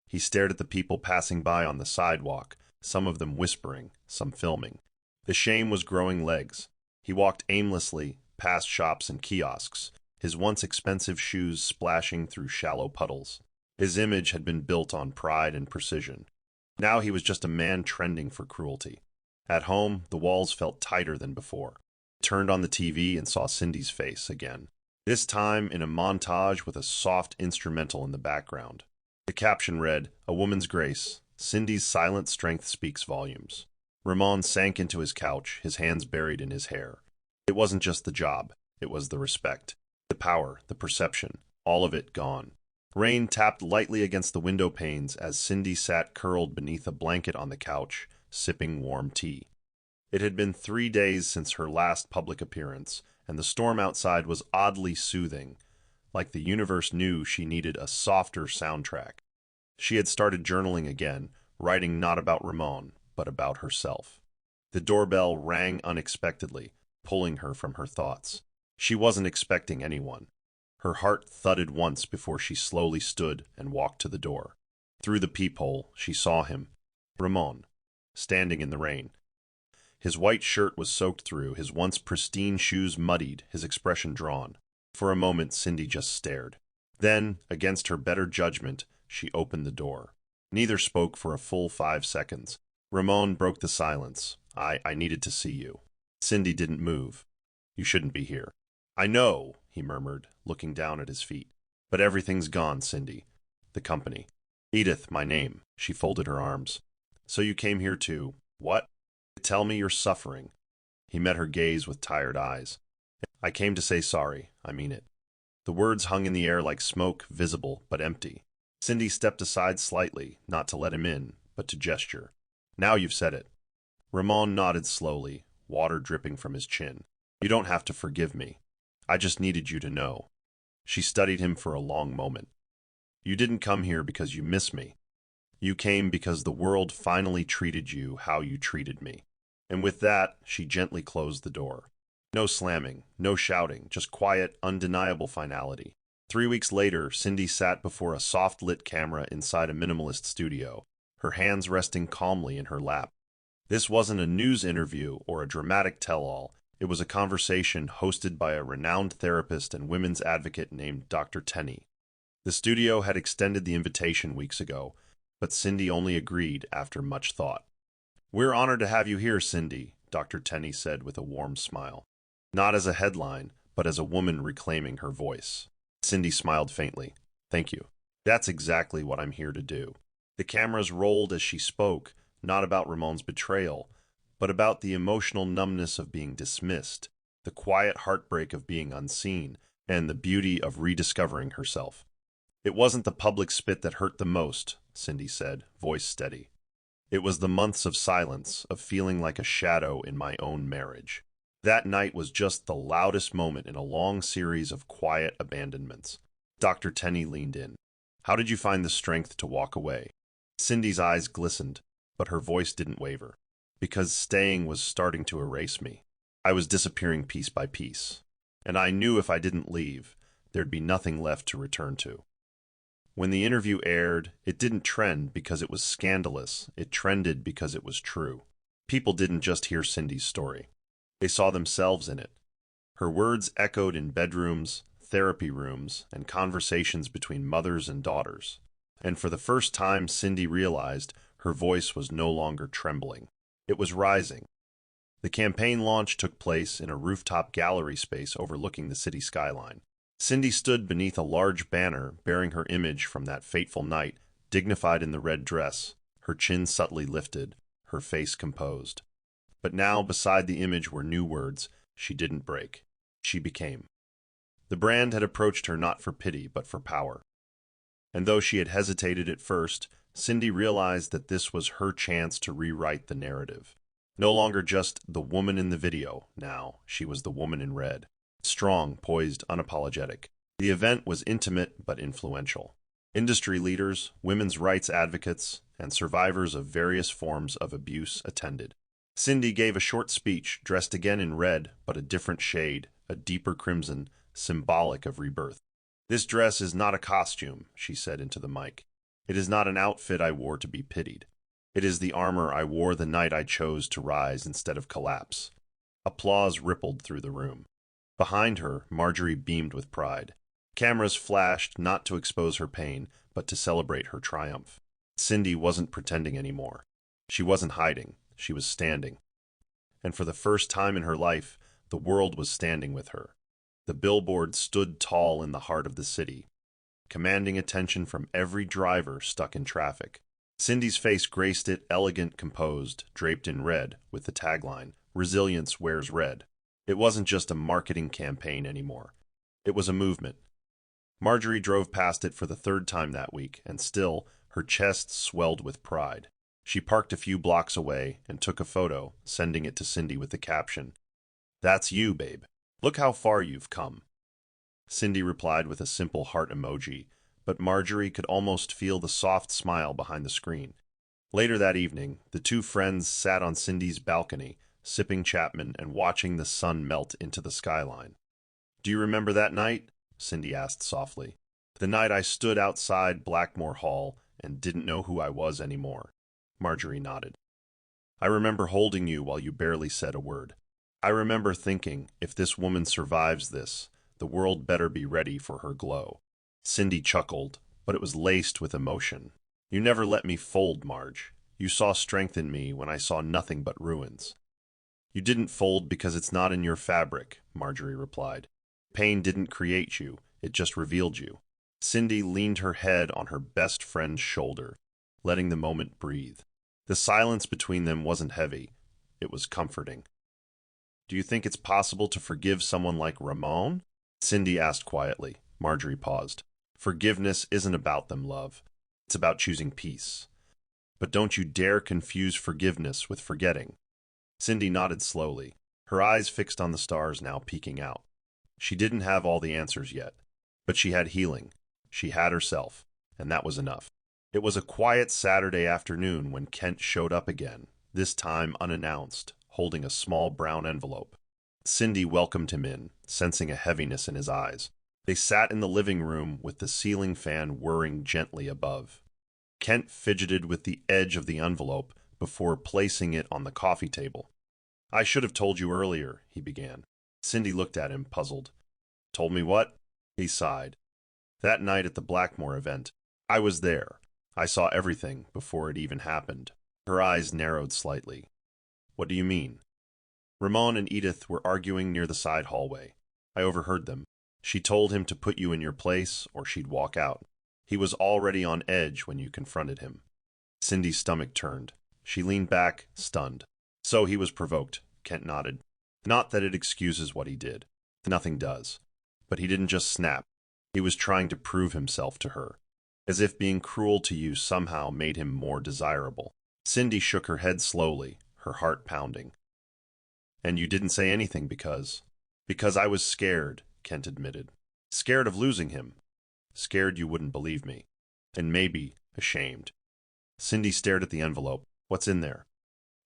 He stared at the people passing by on the sidewalk, some of them whispering, some filming. The shame was growing legs. He walked aimlessly past shops and kiosks, his once expensive shoes splashing through shallow puddles. His image had been built on pride and precision. Now he was just a man trending for cruelty. At home, the walls felt tighter than before. He turned on the TV and saw Cindy's face again. This time in a montage with a soft instrumental in the background. The caption read, "A woman's grace. Cindy's silent strength speaks volumes." Ramon sank into his couch, his hands buried in his hair. It wasn't just the job. It was the respect, the power, the perception, all of it gone. Rain tapped lightly against the window panes as Cindy sat curled beneath a blanket on the couch, sipping warm tea. It had been 3 days since her last public appearance, and the storm outside was oddly soothing, like the universe knew she needed a softer soundtrack. She had started journaling again, writing not about Ramon, but about herself. The doorbell rang unexpectedly, pulling her from her thoughts. She wasn't expecting anyone. Her heart thudded once before she slowly stood and walked to the door. Through the peephole, she saw him, Ramon, standing in the rain. His white shirt was soaked through, his once pristine shoes muddied, his expression drawn. For a moment, Cindy just stared. Then, against her better judgment, she opened the door. Neither spoke for a full 5 seconds. Ramon broke the silence. I needed to see you. Cindy didn't move. You shouldn't be here. I know, he murmured, looking down at his feet. But everything's gone, Cindy. The company. Edith, my name. She folded her arms. So you came here to... What? Tell me you're suffering. He met her gaze with tired eyes. I came to say sorry. I mean it. The words hung in the air like smoke, visible but empty. Cindy stepped aside slightly, not to let him in, but to gesture. Now you've said it. Ramon nodded slowly, water dripping from his chin. You don't have to forgive me. I just needed you to know. She studied him for a long moment. You didn't come here because you miss me. You came because the world finally treated you how you treated me. And with that, she gently closed the door. No slamming, no shouting, just quiet, undeniable finality. 3 weeks later, Cindy sat before a soft-lit camera inside a minimalist studio, her hands resting calmly in her lap. This wasn't a news interview or a dramatic tell-all. It was a conversation hosted by a renowned therapist and women's advocate named Dr. Tenney. The studio had extended the invitation weeks ago, but Cindy only agreed after much thought. We're honored to have you here, Cindy, Dr. Tenney said with a warm smile. Not as a headline, but as a woman reclaiming her voice. Cindy smiled faintly. Thank you. That's exactly what I'm here to do. The cameras rolled as she spoke, not about Ramon's betrayal, but about the emotional numbness of being dismissed, the quiet heartbreak of being unseen, and the beauty of rediscovering herself. It wasn't the public spit that hurt the most, Cindy said, voice steady. It was the months of silence, of feeling like a shadow in my own marriage. That night was just the loudest moment in a long series of quiet abandonments. Dr. Tenney leaned in. How did you find the strength to walk away? Cindy's eyes glistened, but her voice didn't waver. Because staying was starting to erase me. I was disappearing piece by piece. And I knew if I didn't leave, there'd be nothing left to return to. When the interview aired, it didn't trend because it was scandalous. It trended because it was true. People didn't just hear Cindy's story. They saw themselves in it. Her words echoed in bedrooms, therapy rooms, and conversations between mothers and daughters. And for the first time, Cindy realized her voice was no longer trembling. It was rising. The campaign launch took place in a rooftop gallery space overlooking the city skyline. Cindy stood beneath a large banner bearing her image from that fateful night, dignified in the red dress, her chin subtly lifted, her face composed. But now, beside the image were new words she didn't break. She became. The brand had approached her not for pity, but for power. And though she had hesitated at first, Cindy realized that this was her chance to rewrite the narrative. No longer just the woman in the video, now she was the woman in red. Strong, poised, unapologetic. The event was intimate but influential. Industry leaders, women's rights advocates, and survivors of various forms of abuse attended. Cindy gave a short speech, dressed again in red, but a different shade, a deeper crimson, symbolic of rebirth. This dress is not a costume, she said into the mic. It is not an outfit I wore to be pitied. It is the armor I wore the night I chose to rise instead of collapse. Applause rippled through the room. Behind her, Marjorie beamed with pride. Cameras flashed not to expose her pain, but to celebrate her triumph. Cindy wasn't pretending anymore. She wasn't hiding. She was standing. And for the first time in her life, the world was standing with her. The billboard stood tall in the heart of the city, commanding attention from every driver stuck in traffic. Cindy's face graced it, elegant, composed, draped in red, with the tagline, "Resilience wears red." It wasn't just a marketing campaign anymore. It was a movement. Marjorie drove past it for the third time that week, and still, her chest swelled with pride. She parked a few blocks away and took a photo, sending it to Cindy with the caption, "That's you, babe. Look how far you've come." Cindy replied with a simple heart emoji, but Marjorie could almost feel the soft smile behind the screen. Later that evening, the two friends sat on Cindy's balcony, sipping Chapman and watching the sun melt into the skyline. "Do you remember that night?" Cindy asked softly. "The night I stood outside Blackmore Hall and didn't know who I was anymore." Marjorie nodded. "I remember holding you while you barely said a word. I remember thinking, if this woman survives this, the world better be ready for her glow." Cindy chuckled, but it was laced with emotion. "You never let me fold, Marge. You saw strength in me when I saw nothing but ruins." "You didn't fold because it's not in your fabric," Marjorie replied. "Pain didn't create you, it just revealed you." Cindy leaned her head on her best friend's shoulder, letting the moment breathe. The silence between them wasn't heavy, it was comforting. "Do you think it's possible to forgive someone like Ramon?" Cindy asked quietly. Marjorie paused. "Forgiveness isn't about them, love. It's about choosing peace. But don't you dare confuse forgiveness with forgetting." Cindy nodded slowly, her eyes fixed on the stars now peeking out. She didn't have all the answers yet, but she had healing. She had herself, and that was enough. It was a quiet Saturday afternoon when Kent showed up again, this time unannounced, holding a small brown envelope. Cindy welcomed him in, sensing a heaviness in his eyes. They sat in the living room with the ceiling fan whirring gently above. Kent fidgeted with the edge of the envelope before placing it on the coffee table. "I should have told you earlier," he began. Cindy looked at him, puzzled. "Told me what?" He sighed. "That night at the Blackmore event. I was there. I saw everything before it even happened." Her eyes narrowed slightly. "What do you mean?" "Ramon and Edith were arguing near the side hallway. I overheard them. She told him to put you in your place or she'd walk out. He was already on edge when you confronted him." Cindy's stomach turned. She leaned back, stunned. "So he was provoked," Kent nodded. "Not that it excuses what he did. Nothing does. But he didn't just snap. He was trying to prove himself to her, as if being cruel to you somehow made him more desirable." Cindy shook her head slowly, her heart pounding. "And you didn't say anything because—" "Because I was scared," Kent admitted. "Scared of losing him. Scared you wouldn't believe me. And maybe ashamed." Cindy stared at the envelope. "What's in there?"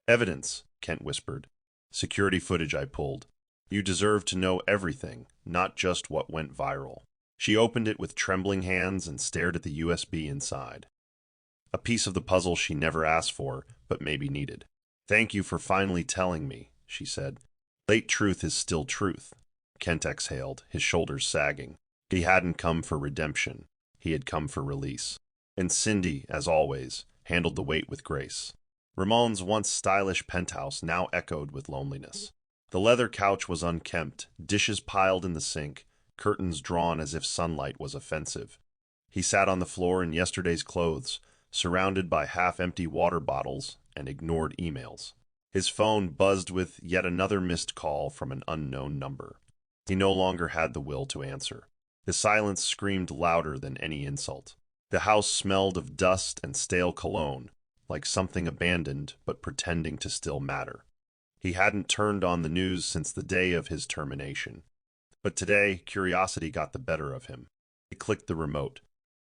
"Evidence," Kent whispered. "Security footage I pulled. You deserve to know everything, not just what went viral." She opened it with trembling hands and stared at the USB inside. A piece of the puzzle she never asked for, but maybe needed. "Thank you for finally telling me," she said. "Late truth is still truth." Kent exhaled, his shoulders sagging. He hadn't come for redemption. He had come for release. And Cindy, as always, handled the weight with grace. Ramon's once stylish penthouse now echoed with loneliness. The leather couch was unkempt, dishes piled in the sink, curtains drawn as if sunlight was offensive. He sat on the floor in yesterday's clothes, surrounded by half-empty water bottles and ignored emails. His phone buzzed with yet another missed call from an unknown number. He no longer had the will to answer. The silence screamed louder than any insult. The house smelled of dust and stale cologne, like something abandoned but pretending to still matter. He hadn't turned on the news since the day of his termination. But today, curiosity got the better of him. He clicked the remote.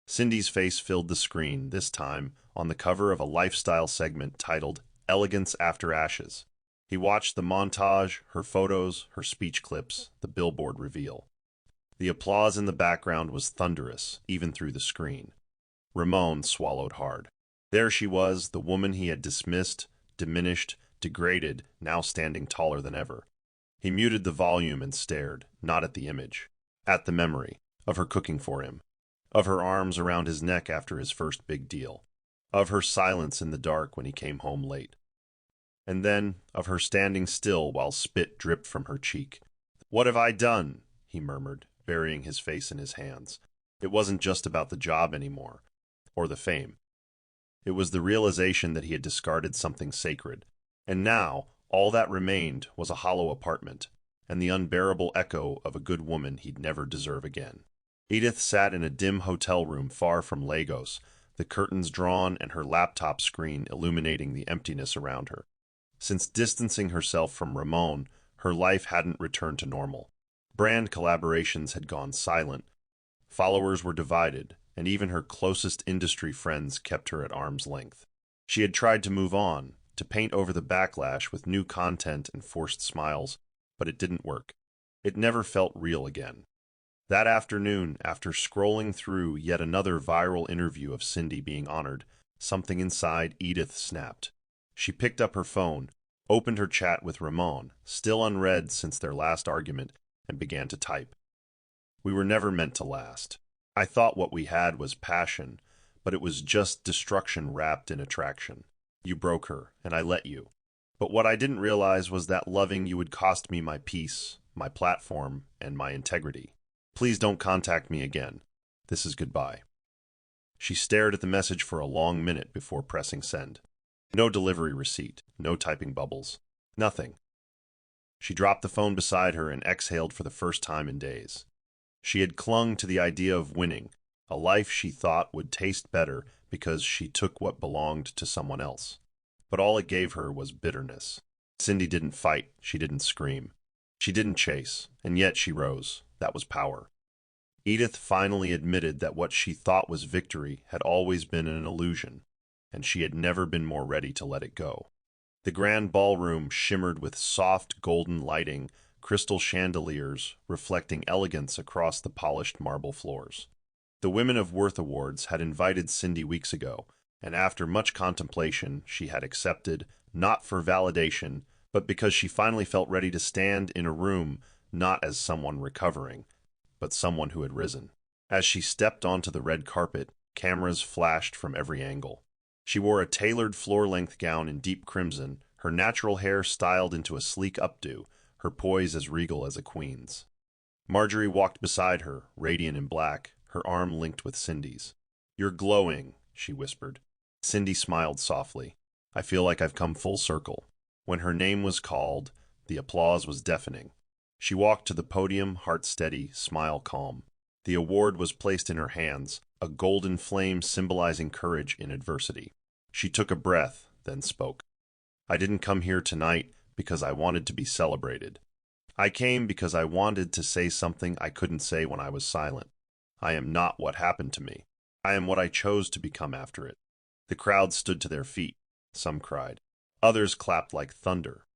Cindy's face filled the screen, this time on the cover of a lifestyle segment titled "Elegance After Ashes." He watched the montage, her photos, her speech clips, the billboard reveal. The applause in the background was thunderous, even through the screen. Ramon swallowed hard. There she was, the woman he had dismissed, diminished, degraded, now standing taller than ever. He muted the volume and stared, not at the image, at the memory of her cooking for him, of her arms around his neck after his first big deal, of her silence in the dark when he came home late, and then of her standing still while spit dripped from her cheek. "What have I done?" he murmured, burying his face in his hands. It wasn't just about the job anymore, or the fame. It was the realization that he had discarded something sacred, and now all that remained was a hollow apartment, and the unbearable echo of a good woman he'd never deserve again. Edith sat in a dim hotel room far from Lagos, the curtains drawn and her laptop screen illuminating the emptiness around her. Since distancing herself from Ramon, her life hadn't returned to normal. Brand collaborations had gone silent, followers were divided, and even her closest industry friends kept her at arm's length. She had tried to move on, to paint over the backlash with new content and forced smiles, but it didn't work. It never felt real again. That afternoon, after scrolling through yet another viral interview of Cindy being honored, something inside Edith snapped. She picked up her phone, opened her chat with Ramon, still unread since their last argument, and began to type. "We were never meant to last. I thought what we had was passion, but it was just destruction wrapped in attraction. You broke her, and I let you. But what I didn't realize was that loving you would cost me my peace, my platform, and my integrity. Please don't contact me again. This is goodbye." She stared at the message for a long minute before pressing send. No delivery receipt, no typing bubbles, nothing. She dropped the phone beside her and exhaled for the first time in days. She had clung to the idea of winning, a life she thought would taste better because she took what belonged to someone else. But all it gave her was bitterness. Cindy didn't fight, she didn't scream. She didn't chase, and yet she rose. That was power. Edith finally admitted that what she thought was victory had always been an illusion, and she had never been more ready to let it go. The grand ballroom shimmered with soft golden lighting, crystal chandeliers reflecting elegance across the polished marble floors. The Women of Worth Awards had invited Cindy weeks ago, and after much contemplation, she had accepted, not for validation, but because she finally felt ready to stand in a room not as someone recovering, but someone who had risen. As she stepped onto the red carpet, cameras flashed from every angle. She wore a tailored floor-length gown in deep crimson, her natural hair styled into a sleek updo, her poise as regal as a queen's. Marjorie walked beside her, radiant in black, her arm linked with Cindy's. "You're glowing," she whispered. Cindy smiled softly. "I feel like I've come full circle." When her name was called, the applause was deafening. She walked to the podium, heart steady, smile calm. The award was placed in her hands, a golden flame symbolizing courage in adversity. She took a breath, then spoke. "I didn't come here tonight because I wanted to be celebrated. I came because I wanted to say something I couldn't say when I was silent. I am not what happened to me. I am what I chose to become after it." The crowd stood to their feet. Some cried. Others clapped like thunder.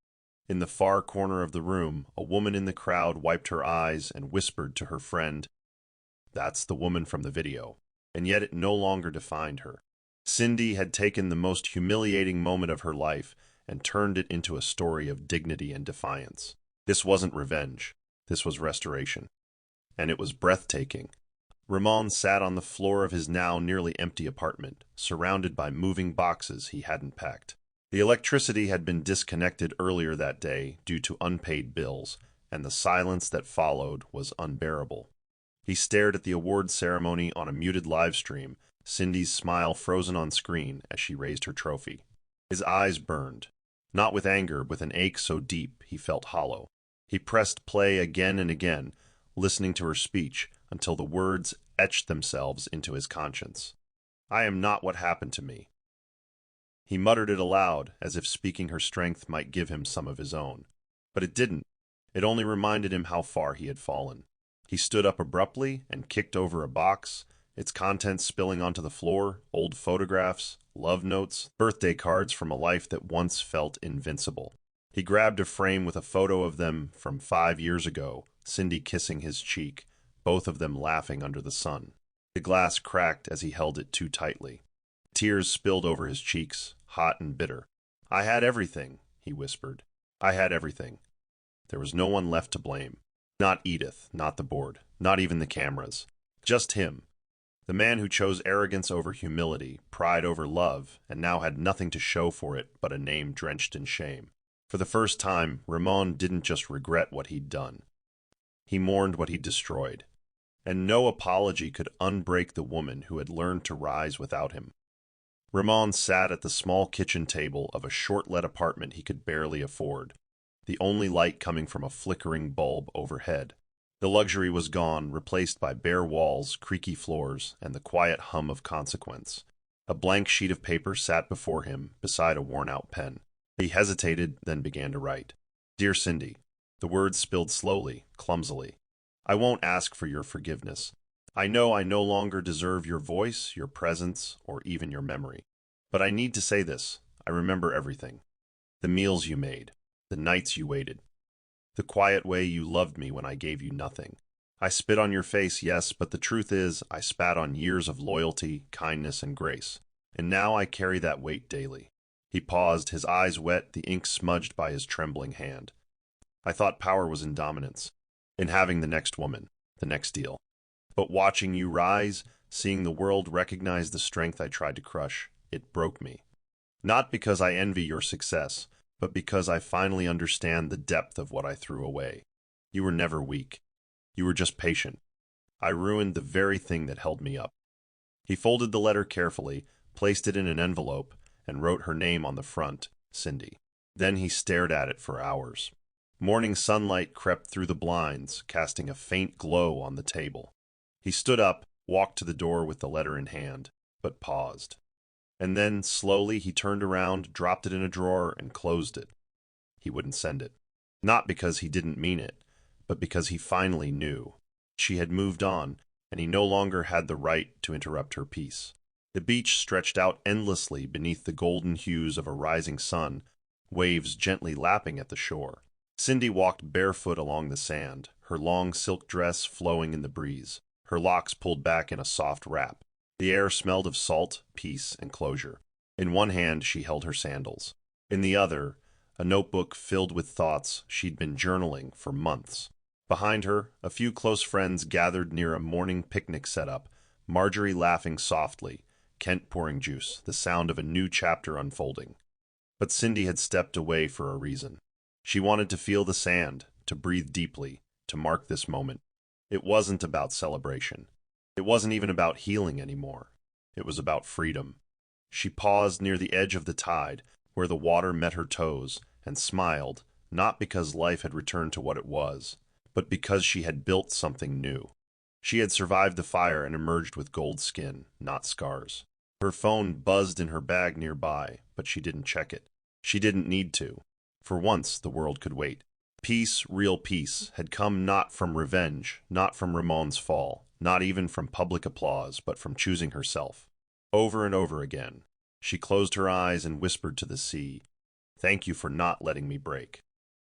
In the far corner of the room, a woman in the crowd wiped her eyes and whispered to her friend, "That's the woman from the video." And yet it no longer defined her. Cindy had taken the most humiliating moment of her life and turned it into a story of dignity and defiance. This wasn't revenge. This was restoration. And it was breathtaking. Ramon sat on the floor of his now nearly empty apartment, surrounded by moving boxes he hadn't packed. The electricity had been disconnected earlier that day due to unpaid bills, and the silence that followed was unbearable. He stared at the awards ceremony on a muted live stream, Cindy's smile frozen on screen as she raised her trophy. His eyes burned, not with anger, with an ache so deep he felt hollow. He pressed play again and again, listening to her speech until the words etched themselves into his conscience. "I am not what happened to me." He muttered it aloud, as if speaking her strength might give him some of his own. But it didn't. It only reminded him how far he had fallen. He stood up abruptly and kicked over a box, its contents spilling onto the floor, old photographs, love notes, birthday cards from a life that once felt invincible. He grabbed a frame with a photo of them from 5 years ago, Cindy kissing his cheek, both of them laughing under the sun. The glass cracked as he held it too tightly. Tears spilled over his cheeks, hot and bitter. "I had everything," he whispered. "I had everything." There was no one left to blame. Not Edith, not the board, not even the cameras. Just him. The man who chose arrogance over humility, pride over love, and now had nothing to show for it but a name drenched in shame. For the first time, Ramon didn't just regret what he'd done. He mourned what he'd destroyed. And no apology could unbreak the woman who had learned to rise without him. Ramon sat at the small kitchen table of a short-let apartment he could barely afford, the only light coming from a flickering bulb overhead. The luxury was gone, replaced by bare walls, creaky floors, and the quiet hum of consequence. A blank sheet of paper sat before him beside a worn-out pen. He hesitated, then began to write. Dear Cindy, the words spilled slowly, clumsily. I won't ask for your forgiveness. I know I no longer deserve your voice, your presence, or even your memory. But I need to say this. I remember everything. The meals you made, the nights you waited, the quiet way you loved me when I gave you nothing. I spit on your face, yes, but the truth is, I spat on years of loyalty, kindness, and grace. And now I carry that weight daily. He paused, his eyes wet, the ink smudged by his trembling hand. I thought power was in dominance, in having the next woman, the next deal. But watching you rise, seeing the world recognize the strength I tried to crush, it broke me. Not because I envy your success, but because I finally understand the depth of what I threw away. You were never weak. You were just patient. I ruined the very thing that held me up. He folded the letter carefully, placed it in an envelope, and wrote her name on the front, Cindy. Then he stared at it for hours. Morning sunlight crept through the blinds, casting a faint glow on the table. He stood up, walked to the door with the letter in hand, but paused. And then, slowly, he turned around, dropped it in a drawer, and closed it. He wouldn't send it. Not because he didn't mean it, but because he finally knew. She had moved on, and he no longer had the right to interrupt her peace. The beach stretched out endlessly beneath the golden hues of a rising sun, waves gently lapping at the shore. Cindy walked barefoot along the sand, her long silk dress flowing in the breeze, her locks pulled back in a soft wrap. The air smelled of salt, peace, and closure. In one hand she held her sandals. In the other, a notebook filled with thoughts she'd been journaling for months. Behind her, a few close friends gathered near a morning picnic setup, Marjorie laughing softly, Kent pouring juice, the sound of a new chapter unfolding. But Cindy had stepped away for a reason. She wanted to feel the sand, to breathe deeply, to mark this moment. It wasn't about celebration. It wasn't even about healing anymore. It was about freedom. She paused near the edge of the tide, where the water met her toes, and smiled, not because life had returned to what it was, but because she had built something new. She had survived the fire and emerged with gold skin, not scars. Her phone buzzed in her bag nearby, but she didn't check it. She didn't need to. For once, the world could wait. Peace, real peace, had come not from revenge, not from Ramon's fall, not even from public applause, but from choosing herself. Over and over again, she closed her eyes and whispered to the sea, "Thank you for not letting me break."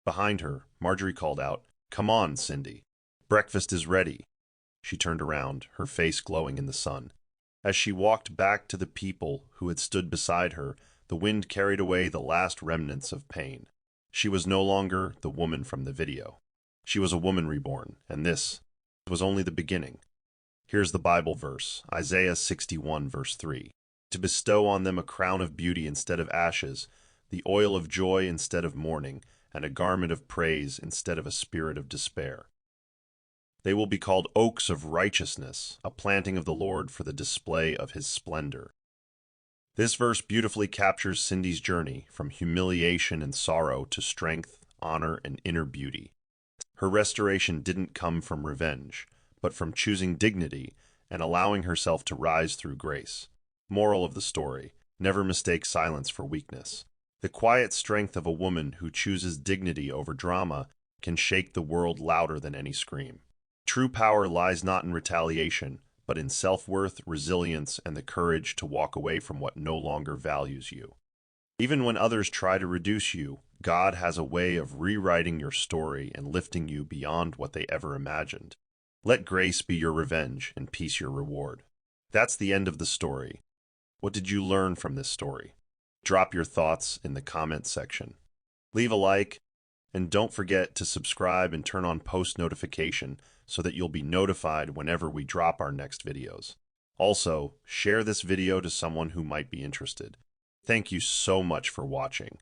Behind her, Marjorie called out, "Come on, Cindy. Breakfast is ready." She turned around, her face glowing in the sun. As she walked back to the people who had stood beside her, the wind carried away the last remnants of pain. She was no longer the woman from the video. She was a woman reborn, and this was only the beginning. Here's the Bible verse, Isaiah 61, verse 3. To bestow on them a crown of beauty instead of ashes, the oil of joy instead of mourning, and a garment of praise instead of a spirit of despair. They will be called oaks of righteousness, a planting of the Lord for the display of his splendor. This verse beautifully captures Cindy's journey from humiliation and sorrow to strength, honor, and inner beauty. Her restoration didn't come from revenge, but from choosing dignity and allowing herself to rise through grace. Moral of the story: never mistake silence for weakness. The quiet strength of a woman who chooses dignity over drama can shake the world louder than any scream. True power lies not in retaliation, but in self-worth, resilience, and the courage to walk away from what no longer values you. Even when others try to reduce you, God has a way of rewriting your story and lifting you beyond what they ever imagined. Let grace be your revenge and peace your reward. That's the end of the story. What did you learn from this story? Drop your thoughts in the comment section. Leave a like, and don't forget to subscribe and turn on post notification so that you'll be notified whenever we drop our next videos. Also, share this video to someone who might be interested. Thank you so much for watching.